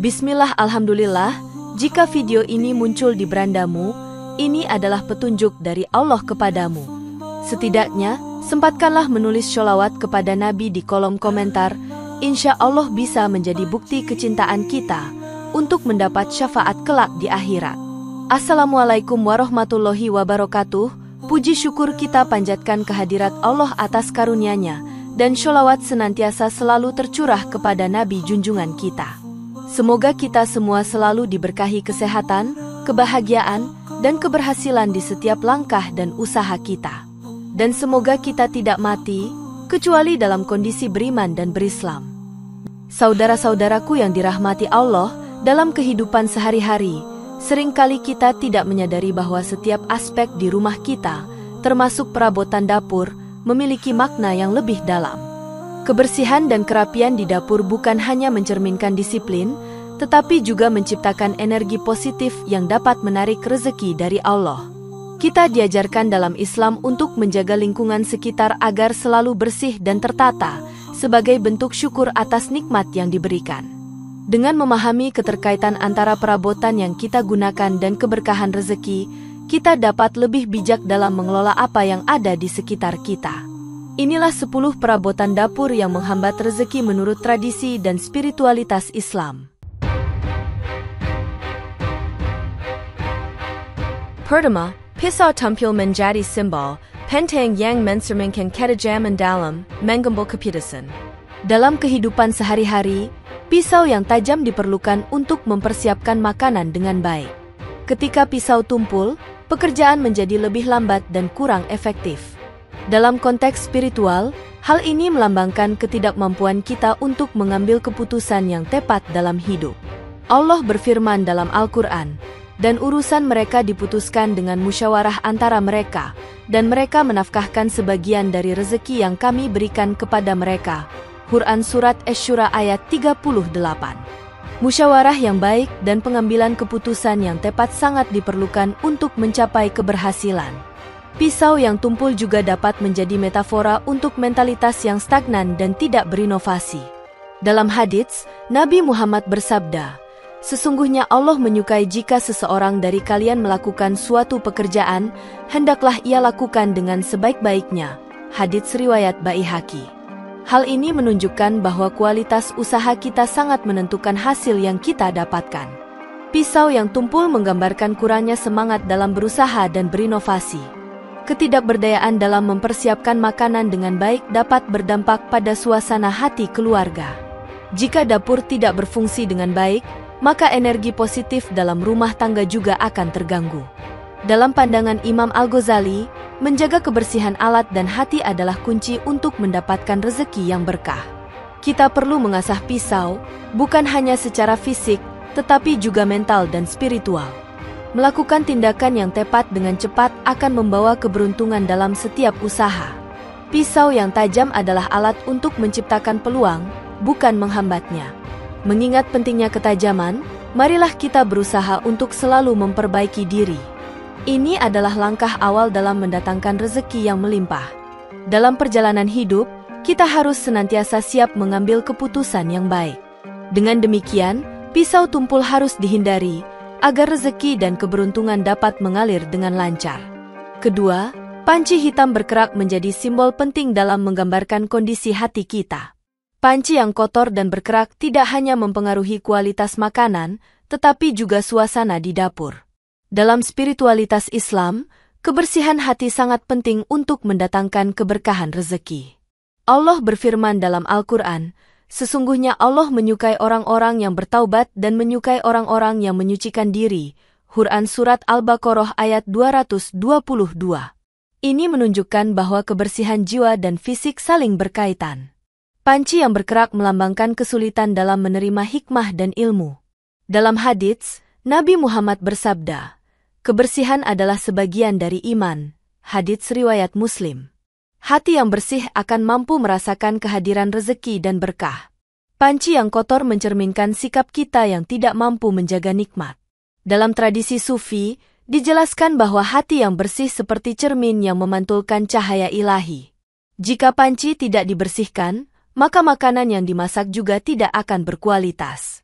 Bismillah, alhamdulillah, jika video ini muncul di berandamu, ini adalah petunjuk dari Allah kepadamu. Setidaknya, sempatkanlah menulis sholawat kepada Nabi di kolom komentar, insya Allah bisa menjadi bukti kecintaan kita untuk mendapat syafaat kelak di akhirat. Assalamualaikum warahmatullahi wabarakatuh. Puji syukur kita panjatkan kehadirat Allah atas karunia-Nya, dan sholawat senantiasa selalu tercurah kepada Nabi junjungan kita. Semoga kita semua selalu diberkahi kesehatan, kebahagiaan, dan keberhasilan di setiap langkah dan usaha kita. Dan semoga kita tidak mati, kecuali dalam kondisi beriman dan berislam. Saudara-saudaraku yang dirahmati Allah, dalam kehidupan sehari-hari, seringkali kita tidak menyadari bahwa setiap aspek di rumah kita, termasuk perabotan dapur, memiliki makna yang lebih dalam. Kebersihan dan kerapian di dapur bukan hanya mencerminkan disiplin, tetapi juga menciptakan energi positif yang dapat menarik rezeki dari Allah. Kita diajarkan dalam Islam untuk menjaga lingkungan sekitar agar selalu bersih dan tertata, sebagai bentuk syukur atas nikmat yang diberikan. Dengan memahami keterkaitan antara perabotan yang kita gunakan dan keberkahan rezeki, kita dapat lebih bijak dalam mengelola apa yang ada di sekitar kita. Inilah 10 perabotan dapur yang menghambat rezeki menurut tradisi dan spiritualitas Islam. Pertama, pisau tumpul menjadi simbol penting yang mencerminkan ketajaman dalam mengambil keputusan. Dalam kehidupan sehari-hari, pisau yang tajam diperlukan untuk mempersiapkan makanan dengan baik. Ketika pisau tumpul, pekerjaan menjadi lebih lambat dan kurang efektif. Dalam konteks spiritual, hal ini melambangkan ketidakmampuan kita untuk mengambil keputusan yang tepat dalam hidup. Allah berfirman dalam Al-Quran, dan urusan mereka diputuskan dengan musyawarah antara mereka, dan mereka menafkahkan sebagian dari rezeki yang kami berikan kepada mereka. Quran Surat Asy-Syura ayat 38. Musyawarah yang baik dan pengambilan keputusan yang tepat sangat diperlukan untuk mencapai keberhasilan. Pisau yang tumpul juga dapat menjadi metafora untuk mentalitas yang stagnan dan tidak berinovasi. Dalam hadits, Nabi Muhammad bersabda, "Sesungguhnya Allah menyukai jika seseorang dari kalian melakukan suatu pekerjaan, hendaklah ia lakukan dengan sebaik-baiknya." Hadits riwayat Baihaqi. Hal ini menunjukkan bahwa kualitas usaha kita sangat menentukan hasil yang kita dapatkan. Pisau yang tumpul menggambarkan kurangnya semangat dalam berusaha dan berinovasi. Ketidakberdayaan dalam mempersiapkan makanan dengan baik dapat berdampak pada suasana hati keluarga. Jika dapur tidak berfungsi dengan baik, maka energi positif dalam rumah tangga juga akan terganggu. Dalam pandangan Imam Al-Ghazali, menjaga kebersihan alat dan hati adalah kunci untuk mendapatkan rezeki yang berkah. Kita perlu mengasah pisau, bukan hanya secara fisik, tetapi juga mental dan spiritual. Melakukan tindakan yang tepat dengan cepat akan membawa keberuntungan dalam setiap usaha. Pisau yang tajam adalah alat untuk menciptakan peluang, bukan menghambatnya. Mengingat pentingnya ketajaman, marilah kita berusaha untuk selalu memperbaiki diri. Ini adalah langkah awal dalam mendatangkan rezeki yang melimpah. Dalam perjalanan hidup, kita harus senantiasa siap mengambil keputusan yang baik. Dengan demikian, pisau tumpul harus dihindari, agar rezeki dan keberuntungan dapat mengalir dengan lancar. Kedua, panci hitam berkerak menjadi simbol penting dalam menggambarkan kondisi hati kita. Panci yang kotor dan berkerak tidak hanya mempengaruhi kualitas makanan, tetapi juga suasana di dapur. Dalam spiritualitas Islam, kebersihan hati sangat penting untuk mendatangkan keberkahan rezeki. Allah berfirman dalam Al-Quran, "Sesungguhnya Allah menyukai orang-orang yang bertaubat dan menyukai orang-orang yang menyucikan diri." Quran Surat Al-Baqarah ayat 222. Ini menunjukkan bahwa kebersihan jiwa dan fisik saling berkaitan. Panci yang berkerak melambangkan kesulitan dalam menerima hikmah dan ilmu. Dalam hadits, Nabi Muhammad bersabda, "Kebersihan adalah sebagian dari iman." Hadits riwayat Muslim. Hati yang bersih akan mampu merasakan kehadiran rezeki dan berkah. Panci yang kotor mencerminkan sikap kita yang tidak mampu menjaga nikmat. Dalam tradisi Sufi, dijelaskan bahwa hati yang bersih seperti cermin yang memantulkan cahaya ilahi. Jika panci tidak dibersihkan, maka makanan yang dimasak juga tidak akan berkualitas.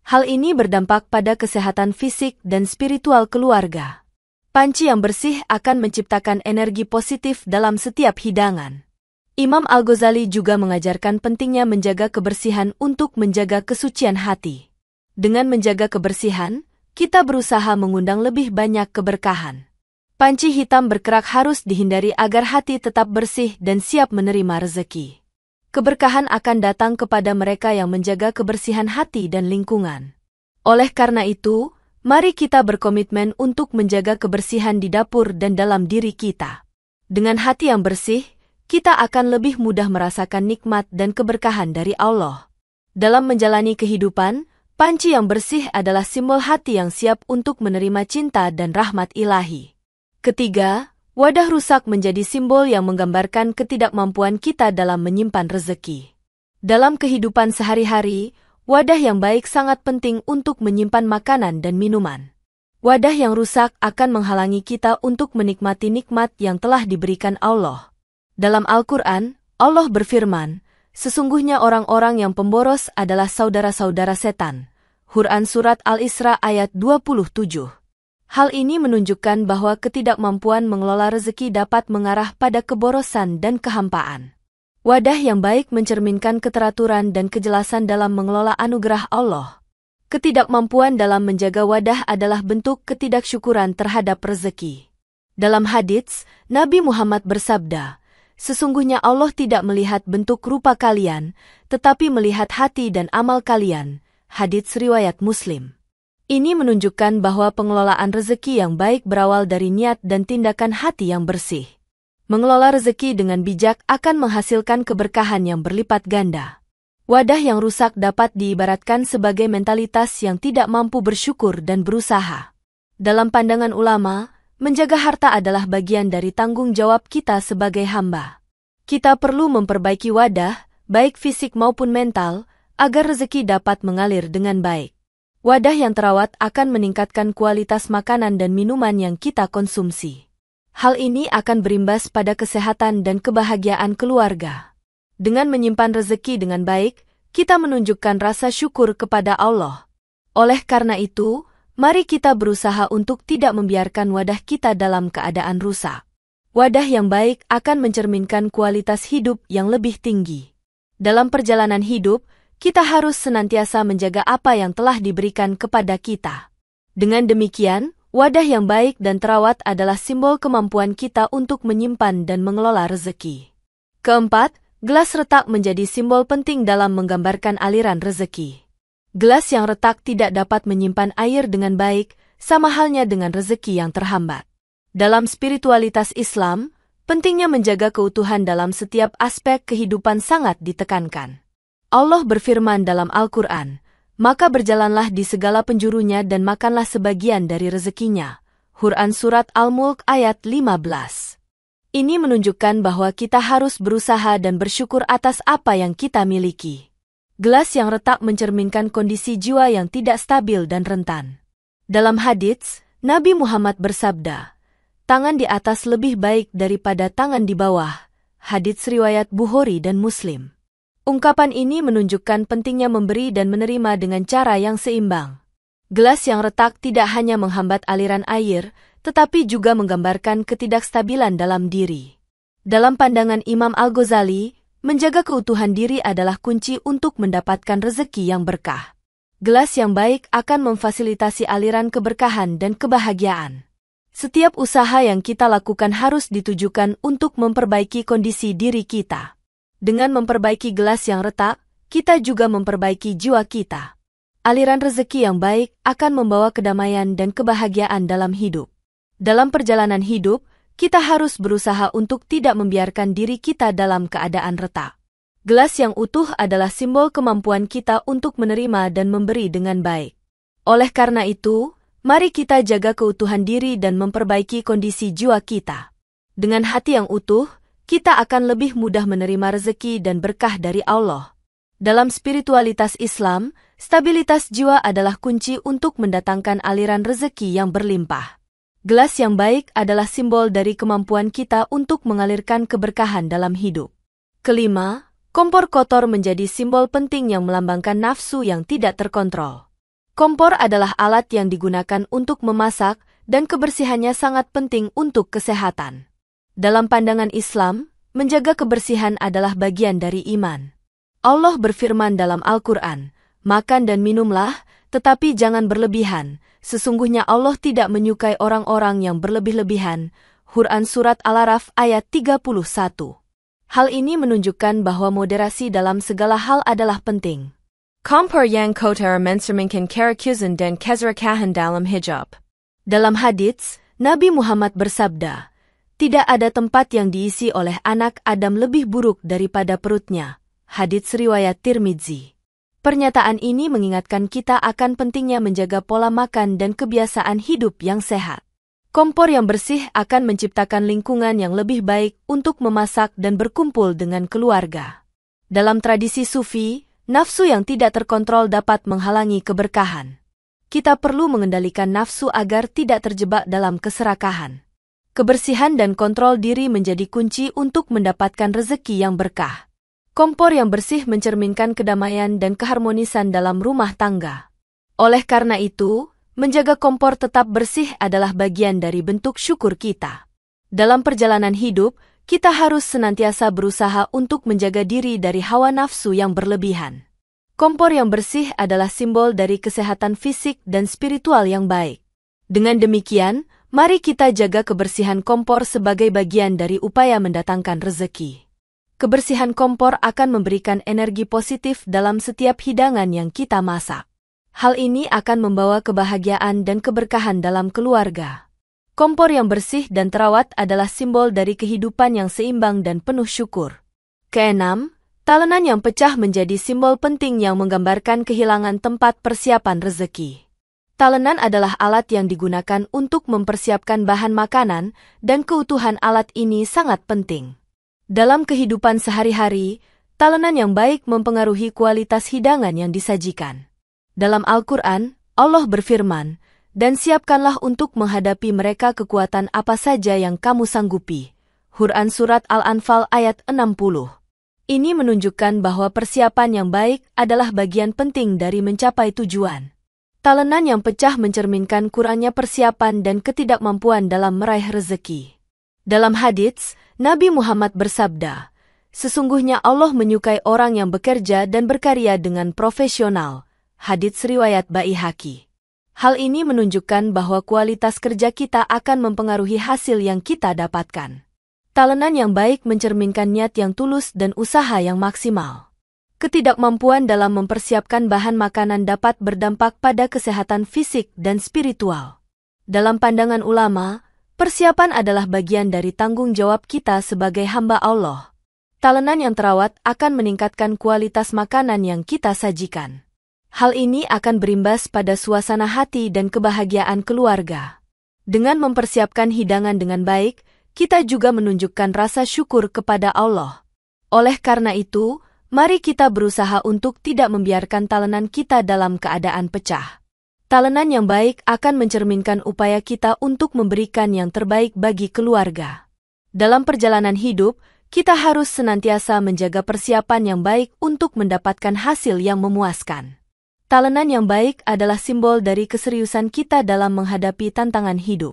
Hal ini berdampak pada kesehatan fisik dan spiritual keluarga. Panci yang bersih akan menciptakan energi positif dalam setiap hidangan. Imam Al-Ghazali juga mengajarkan pentingnya menjaga kebersihan untuk menjaga kesucian hati. Dengan menjaga kebersihan, kita berusaha mengundang lebih banyak keberkahan. Panci hitam berkerak harus dihindari agar hati tetap bersih dan siap menerima rezeki. Keberkahan akan datang kepada mereka yang menjaga kebersihan hati dan lingkungan. Oleh karena itu, mari kita berkomitmen untuk menjaga kebersihan di dapur dan dalam diri kita. Dengan hati yang bersih, kita akan lebih mudah merasakan nikmat dan keberkahan dari Allah. Dalam menjalani kehidupan, panci yang bersih adalah simbol hati yang siap untuk menerima cinta dan rahmat ilahi. Ketiga, wadah rusak menjadi simbol yang menggambarkan ketidakmampuan kita dalam menyimpan rezeki. Dalam kehidupan sehari-hari, wadah yang baik sangat penting untuk menyimpan makanan dan minuman. Wadah yang rusak akan menghalangi kita untuk menikmati nikmat yang telah diberikan Allah. Dalam Al-Quran, Allah berfirman, "Sesungguhnya orang-orang yang pemboros adalah saudara-saudara setan." Quran Surat Al-Isra ayat 27. Hal ini menunjukkan bahwa ketidakmampuan mengelola rezeki dapat mengarah pada keborosan dan kehampaan. Wadah yang baik mencerminkan keteraturan dan kejelasan dalam mengelola anugerah Allah. Ketidakmampuan dalam menjaga wadah adalah bentuk ketidaksyukuran terhadap rezeki. Dalam hadits, Nabi Muhammad bersabda, "Sesungguhnya Allah tidak melihat bentuk rupa kalian, tetapi melihat hati dan amal kalian." Hadits riwayat Muslim. Ini menunjukkan bahwa pengelolaan rezeki yang baik berawal dari niat dan tindakan hati yang bersih. Mengelola rezeki dengan bijak akan menghasilkan keberkahan yang berlipat ganda. Wadah yang rusak dapat diibaratkan sebagai mentalitas yang tidak mampu bersyukur dan berusaha. Dalam pandangan ulama, menjaga harta adalah bagian dari tanggung jawab kita sebagai hamba. Kita perlu memperbaiki wadah, baik fisik maupun mental, agar rezeki dapat mengalir dengan baik. Wadah yang terawat akan meningkatkan kualitas makanan dan minuman yang kita konsumsi. Hal ini akan berimbas pada kesehatan dan kebahagiaan keluarga. Dengan menyimpan rezeki dengan baik, kita menunjukkan rasa syukur kepada Allah. Oleh karena itu, mari kita berusaha untuk tidak membiarkan wadah kita dalam keadaan rusak. Wadah yang baik akan mencerminkan kualitas hidup yang lebih tinggi. Dalam perjalanan hidup, kita harus senantiasa menjaga apa yang telah diberikan kepada kita. Dengan demikian, wadah yang baik dan terawat adalah simbol kemampuan kita untuk menyimpan dan mengelola rezeki. Keempat, gelas retak menjadi simbol penting dalam menggambarkan aliran rezeki. Gelas yang retak tidak dapat menyimpan air dengan baik, sama halnya dengan rezeki yang terhambat. Dalam spiritualitas Islam, pentingnya menjaga keutuhan dalam setiap aspek kehidupan sangat ditekankan. Allah berfirman dalam Al-Quran, "Maka berjalanlah di segala penjurunya dan makanlah sebagian dari rezekinya." Quran Surat Al-Mulk ayat 15. Ini menunjukkan bahwa kita harus berusaha dan bersyukur atas apa yang kita miliki. Gelas yang retak mencerminkan kondisi jiwa yang tidak stabil dan rentan. Dalam hadits, Nabi Muhammad bersabda, "Tangan di atas lebih baik daripada tangan di bawah." Hadits riwayat Bukhari dan Muslim. Ungkapan ini menunjukkan pentingnya memberi dan menerima dengan cara yang seimbang. Gelas yang retak tidak hanya menghambat aliran air, tetapi juga menggambarkan ketidakstabilan dalam diri. Dalam pandangan Imam Al-Ghazali, menjaga keutuhan diri adalah kunci untuk mendapatkan rezeki yang berkah. Gelas yang baik akan memfasilitasi aliran keberkahan dan kebahagiaan. Setiap usaha yang kita lakukan harus ditujukan untuk memperbaiki kondisi diri kita. Dengan memperbaiki gelas yang retak, kita juga memperbaiki jiwa kita. Aliran rezeki yang baik akan membawa kedamaian dan kebahagiaan dalam hidup. Dalam perjalanan hidup, kita harus berusaha untuk tidak membiarkan diri kita dalam keadaan retak. Gelas yang utuh adalah simbol kemampuan kita untuk menerima dan memberi dengan baik. Oleh karena itu, mari kita jaga keutuhan diri dan memperbaiki kondisi jiwa kita. Dengan hati yang utuh, kita akan lebih mudah menerima rezeki dan berkah dari Allah. Dalam spiritualitas Islam, stabilitas jiwa adalah kunci untuk mendatangkan aliran rezeki yang berlimpah. Gelas yang baik adalah simbol dari kemampuan kita untuk mengalirkan keberkahan dalam hidup. Kelima, kompor kotor menjadi simbol penting yang melambangkan nafsu yang tidak terkontrol. Kompor adalah alat yang digunakan untuk memasak dan kebersihannya sangat penting untuk kesehatan. Dalam pandangan Islam, menjaga kebersihan adalah bagian dari iman. Allah berfirman dalam Al-Quran, "Makan dan minumlah, tetapi jangan berlebihan. Sesungguhnya Allah tidak menyukai orang-orang yang berlebih-lebihan." Quran Surat Al-Araf ayat 31. Hal ini menunjukkan bahwa moderasi dalam segala hal adalah penting. Kompor yang kotor mencerminkan kerukusan dan keserakahan dalam hijab. Dalam hadits, Nabi Muhammad bersabda, "Tidak ada tempat yang diisi oleh anak Adam lebih buruk daripada perutnya." Hadits riwayat Tirmidzi. Pernyataan ini mengingatkan kita akan pentingnya menjaga pola makan dan kebiasaan hidup yang sehat. Kompor yang bersih akan menciptakan lingkungan yang lebih baik untuk memasak dan berkumpul dengan keluarga. Dalam tradisi Sufi, nafsu yang tidak terkontrol dapat menghalangi keberkahan. Kita perlu mengendalikan nafsu agar tidak terjebak dalam keserakahan. Kebersihan dan kontrol diri menjadi kunci untuk mendapatkan rezeki yang berkah. Kompor yang bersih mencerminkan kedamaian dan keharmonisan dalam rumah tangga. Oleh karena itu, menjaga kompor tetap bersih adalah bagian dari bentuk syukur kita. Dalam perjalanan hidup, kita harus senantiasa berusaha untuk menjaga diri dari hawa nafsu yang berlebihan. Kompor yang bersih adalah simbol dari kesehatan fisik dan spiritual yang baik. Dengan demikian, mari kita jaga kebersihan kompor sebagai bagian dari upaya mendatangkan rezeki. Kebersihan kompor akan memberikan energi positif dalam setiap hidangan yang kita masak. Hal ini akan membawa kebahagiaan dan keberkahan dalam keluarga. Kompor yang bersih dan terawat adalah simbol dari kehidupan yang seimbang dan penuh syukur. Keenam, talenan yang pecah menjadi simbol penting yang menggambarkan kehilangan tempat persiapan rezeki. Talenan adalah alat yang digunakan untuk mempersiapkan bahan makanan, dan keutuhan alat ini sangat penting. Dalam kehidupan sehari-hari, talenan yang baik mempengaruhi kualitas hidangan yang disajikan. Dalam Al-Quran, Allah berfirman, "Dan siapkanlah untuk menghadapi mereka kekuatan apa saja yang kamu sanggupi." Quran Surat Al-Anfal ayat 60. Ini menunjukkan bahwa persiapan yang baik adalah bagian penting dari mencapai tujuan. Talenan yang pecah mencerminkan kurangnya persiapan dan ketidakmampuan dalam meraih rezeki. Dalam hadits, Nabi Muhammad bersabda, "Sesungguhnya Allah menyukai orang yang bekerja dan berkarya dengan profesional." Hadits riwayat Baihaqi. Hal ini menunjukkan bahwa kualitas kerja kita akan mempengaruhi hasil yang kita dapatkan. Talenan yang baik mencerminkan niat yang tulus dan usaha yang maksimal. Ketidakmampuan dalam mempersiapkan bahan makanan dapat berdampak pada kesehatan fisik dan spiritual. Dalam pandangan ulama, persiapan adalah bagian dari tanggung jawab kita sebagai hamba Allah. Talenan yang terawat akan meningkatkan kualitas makanan yang kita sajikan. Hal ini akan berimbas pada suasana hati dan kebahagiaan keluarga. Dengan mempersiapkan hidangan dengan baik, kita juga menunjukkan rasa syukur kepada Allah. Oleh karena itu, mari kita berusaha untuk tidak membiarkan talenan kita dalam keadaan pecah. Talenan yang baik akan mencerminkan upaya kita untuk memberikan yang terbaik bagi keluarga. Dalam perjalanan hidup, kita harus senantiasa menjaga persiapan yang baik untuk mendapatkan hasil yang memuaskan. Talenan yang baik adalah simbol dari keseriusan kita dalam menghadapi tantangan hidup.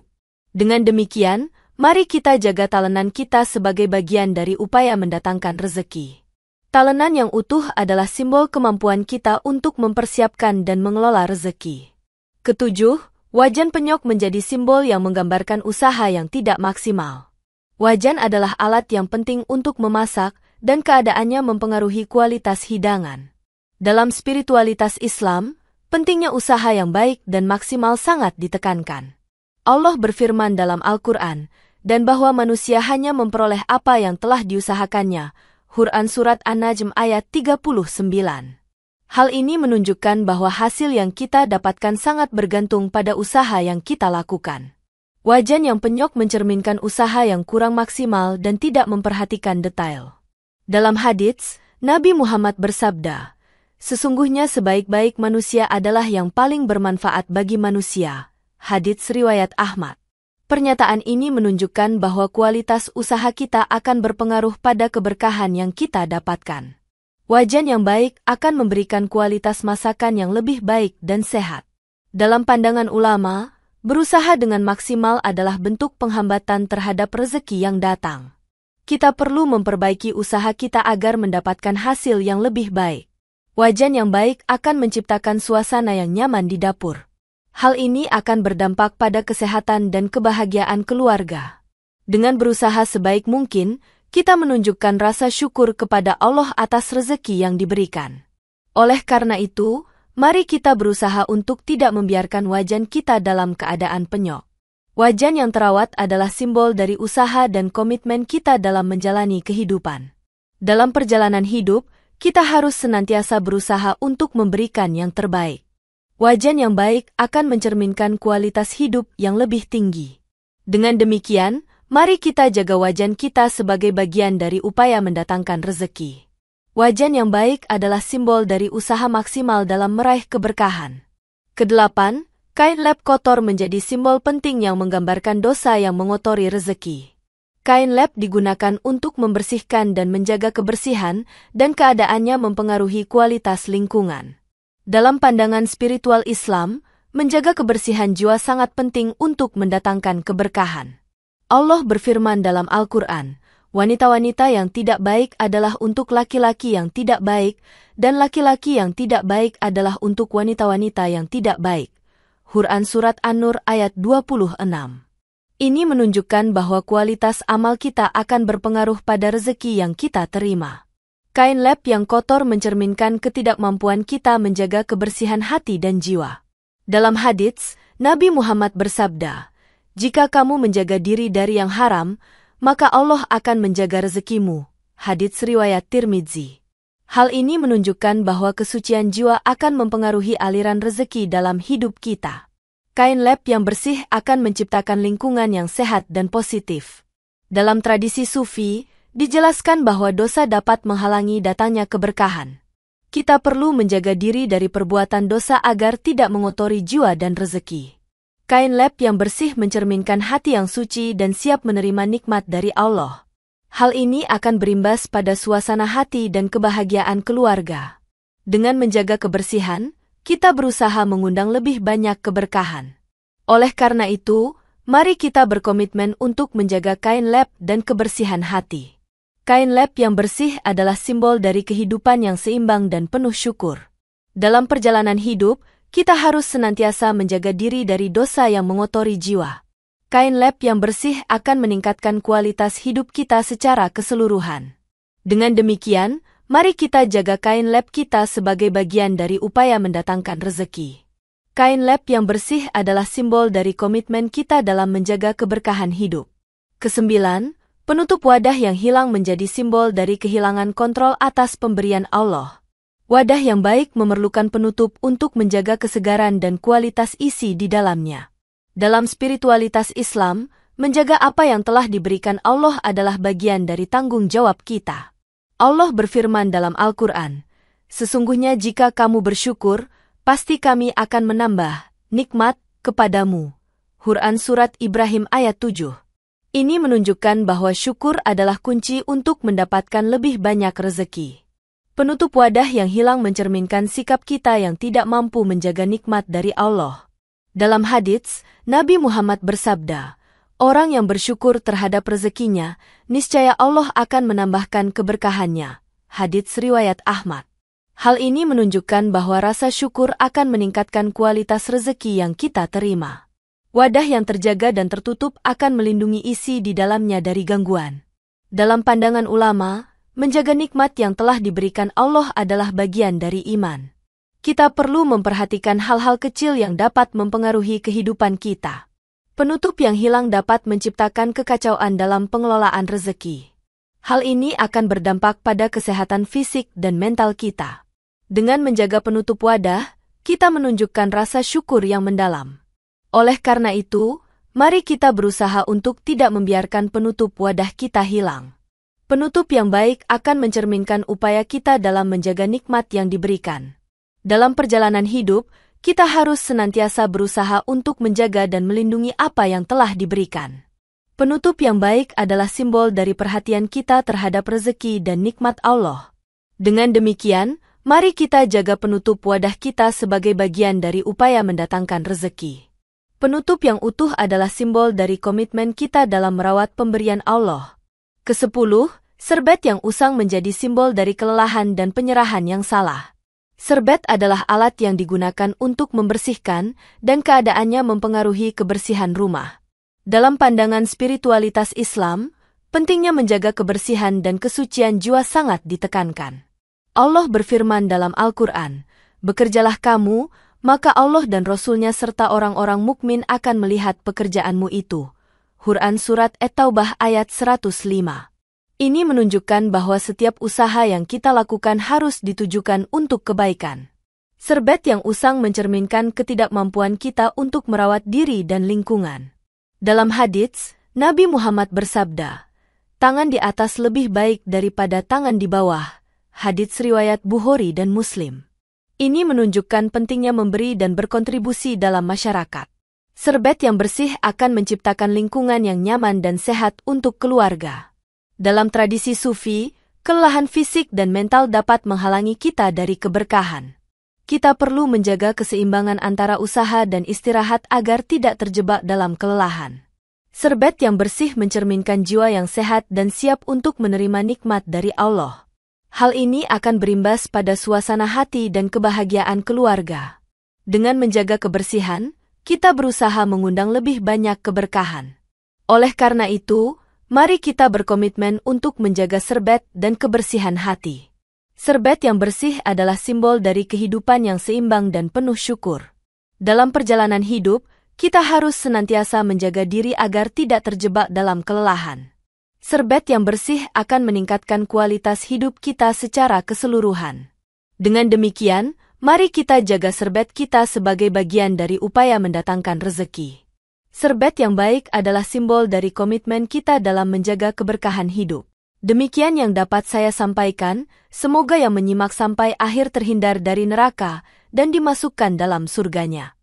Dengan demikian, mari kita jaga talenan kita sebagai bagian dari upaya mendatangkan rezeki. Talenan yang utuh adalah simbol kemampuan kita untuk mempersiapkan dan mengelola rezeki. Ketujuh, wajan penyok menjadi simbol yang menggambarkan usaha yang tidak maksimal. Wajan adalah alat yang penting untuk memasak, dan keadaannya mempengaruhi kualitas hidangan. Dalam spiritualitas Islam, pentingnya usaha yang baik dan maksimal sangat ditekankan. Allah berfirman dalam Al-Quran, dan bahwa manusia hanya memperoleh apa yang telah diusahakannya. Quran Surat An-Najm ayat 39. Hal ini menunjukkan bahwa hasil yang kita dapatkan sangat bergantung pada usaha yang kita lakukan. Wajan yang penyok mencerminkan usaha yang kurang maksimal dan tidak memperhatikan detail. Dalam hadits, Nabi Muhammad bersabda, "Sesungguhnya sebaik-baik manusia adalah yang paling bermanfaat bagi manusia." Hadits riwayat Ahmad. Pernyataan ini menunjukkan bahwa kualitas usaha kita akan berpengaruh pada keberkahan yang kita dapatkan. Wajan yang baik akan memberikan kualitas masakan yang lebih baik dan sehat. Dalam pandangan ulama, berusaha dengan maksimal adalah bentuk penghambatan terhadap rezeki yang datang. Kita perlu memperbaiki usaha kita agar mendapatkan hasil yang lebih baik. Wajan yang baik akan menciptakan suasana yang nyaman di dapur. Hal ini akan berdampak pada kesehatan dan kebahagiaan keluarga. Dengan berusaha sebaik mungkin, kita menunjukkan rasa syukur kepada Allah atas rezeki yang diberikan. Oleh karena itu, mari kita berusaha untuk tidak membiarkan wajan kita dalam keadaan penyok. Wajan yang terawat adalah simbol dari usaha dan komitmen kita dalam menjalani kehidupan. Dalam perjalanan hidup, kita harus senantiasa berusaha untuk memberikan yang terbaik. Wajan yang baik akan mencerminkan kualitas hidup yang lebih tinggi. Dengan demikian, mari kita jaga wajan kita sebagai bagian dari upaya mendatangkan rezeki. Wajan yang baik adalah simbol dari usaha maksimal dalam meraih keberkahan. Kedelapan, kain lap kotor menjadi simbol penting yang menggambarkan dosa yang mengotori rezeki. Kain lap digunakan untuk membersihkan dan menjaga kebersihan, dan keadaannya mempengaruhi kualitas lingkungan. Dalam pandangan spiritual Islam, menjaga kebersihan jiwa sangat penting untuk mendatangkan keberkahan. Allah berfirman dalam Al-Quran, wanita-wanita yang tidak baik adalah untuk laki-laki yang tidak baik, dan laki-laki yang tidak baik adalah untuk wanita-wanita yang tidak baik. Quran Surat An-Nur ayat 26. Ini menunjukkan bahwa kualitas amal kita akan berpengaruh pada rezeki yang kita terima. Kain lap yang kotor mencerminkan ketidakmampuan kita menjaga kebersihan hati dan jiwa. Dalam hadits, Nabi Muhammad bersabda, "Jika kamu menjaga diri dari yang haram, maka Allah akan menjaga rezekimu." Hadits riwayat Tirmidzi. Hal ini menunjukkan bahwa kesucian jiwa akan mempengaruhi aliran rezeki dalam hidup kita. Kain lap yang bersih akan menciptakan lingkungan yang sehat dan positif. Dalam tradisi Sufi, dijelaskan bahwa dosa dapat menghalangi datangnya keberkahan. Kita perlu menjaga diri dari perbuatan dosa agar tidak mengotori jiwa dan rezeki. Kain lap yang bersih mencerminkan hati yang suci dan siap menerima nikmat dari Allah. Hal ini akan berimbas pada suasana hati dan kebahagiaan keluarga. Dengan menjaga kebersihan, kita berusaha mengundang lebih banyak keberkahan. Oleh karena itu, mari kita berkomitmen untuk menjaga kain lap dan kebersihan hati. Kain lap yang bersih adalah simbol dari kehidupan yang seimbang dan penuh syukur. Dalam perjalanan hidup, kita harus senantiasa menjaga diri dari dosa yang mengotori jiwa. Kain lap yang bersih akan meningkatkan kualitas hidup kita secara keseluruhan. Dengan demikian, mari kita jaga kain lap kita sebagai bagian dari upaya mendatangkan rezeki. Kain lap yang bersih adalah simbol dari komitmen kita dalam menjaga keberkahan hidup. Kesembilan, penutup wadah yang hilang menjadi simbol dari kehilangan kontrol atas pemberian Allah. Wadah yang baik memerlukan penutup untuk menjaga kesegaran dan kualitas isi di dalamnya. Dalam spiritualitas Islam, menjaga apa yang telah diberikan Allah adalah bagian dari tanggung jawab kita. Allah berfirman dalam Al-Quran, "Sesungguhnya jika kamu bersyukur, pasti kami akan menambah nikmat kepadamu." Quran Surat Ibrahim ayat 7. Ini menunjukkan bahwa syukur adalah kunci untuk mendapatkan lebih banyak rezeki. Penutup wadah yang hilang mencerminkan sikap kita yang tidak mampu menjaga nikmat dari Allah. Dalam hadits, Nabi Muhammad bersabda, "Orang yang bersyukur terhadap rezekinya, niscaya Allah akan menambahkan keberkahannya." Hadits riwayat Ahmad. Hal ini menunjukkan bahwa rasa syukur akan meningkatkan kualitas rezeki yang kita terima. Wadah yang terjaga dan tertutup akan melindungi isi di dalamnya dari gangguan. Dalam pandangan ulama, menjaga nikmat yang telah diberikan Allah adalah bagian dari iman. Kita perlu memperhatikan hal-hal kecil yang dapat mempengaruhi kehidupan kita. Penutup yang hilang dapat menciptakan kekacauan dalam pengelolaan rezeki. Hal ini akan berdampak pada kesehatan fisik dan mental kita. Dengan menjaga penutup wadah, kita menunjukkan rasa syukur yang mendalam. Oleh karena itu, mari kita berusaha untuk tidak membiarkan penutup wadah kita hilang. Penutup yang baik akan mencerminkan upaya kita dalam menjaga nikmat yang diberikan. Dalam perjalanan hidup, kita harus senantiasa berusaha untuk menjaga dan melindungi apa yang telah diberikan. Penutup yang baik adalah simbol dari perhatian kita terhadap rezeki dan nikmat Allah. Dengan demikian, Mari kita jaga penutup wadah kita sebagai bagian dari upaya mendatangkan rezeki. Penutup yang utuh adalah simbol dari komitmen kita dalam merawat pemberian Allah. Kesepuluh, serbet yang usang menjadi simbol dari kelelahan dan penyerahan yang salah. Serbet adalah alat yang digunakan untuk membersihkan dan keadaannya mempengaruhi kebersihan rumah. Dalam pandangan spiritualitas Islam, pentingnya menjaga kebersihan dan kesucian jiwa sangat ditekankan. Allah berfirman dalam Al-Quran, "Bekerjalah kamu, maka Allah dan Rasul-Nya serta orang-orang mukmin akan melihat pekerjaanmu itu." Quran Surat At-Taubah ayat 105. Ini menunjukkan bahwa setiap usaha yang kita lakukan harus ditujukan untuk kebaikan. Serbet yang usang mencerminkan ketidakmampuan kita untuk merawat diri dan lingkungan. Dalam hadits, Nabi Muhammad bersabda, "Tangan di atas lebih baik daripada tangan di bawah." Hadits riwayat Bukhari dan Muslim. Ini menunjukkan pentingnya memberi dan berkontribusi dalam masyarakat. Serbet yang bersih akan menciptakan lingkungan yang nyaman dan sehat untuk keluarga. Dalam tradisi Sufi, kelelahan fisik dan mental dapat menghalangi kita dari keberkahan. Kita perlu menjaga keseimbangan antara usaha dan istirahat agar tidak terjebak dalam kelelahan. Serbet yang bersih mencerminkan jiwa yang sehat dan siap untuk menerima nikmat dari Allah. Hal ini akan berimbas pada suasana hati dan kebahagiaan keluarga. Dengan menjaga kebersihan, kita berusaha mengundang lebih banyak keberkahan. Oleh karena itu, mari kita berkomitmen untuk menjaga serbet dan kebersihan hati. Serbet yang bersih adalah simbol dari kehidupan yang seimbang dan penuh syukur. Dalam perjalanan hidup, kita harus senantiasa menjaga diri agar tidak terjebak dalam kelelahan. Serbet yang bersih akan meningkatkan kualitas hidup kita secara keseluruhan. Dengan demikian, mari kita jaga serbet kita sebagai bagian dari upaya mendatangkan rezeki. Serbet yang baik adalah simbol dari komitmen kita dalam menjaga keberkahan hidup. Demikian yang dapat saya sampaikan, semoga yang menyimak sampai akhir terhindar dari neraka dan dimasukkan dalam surganya.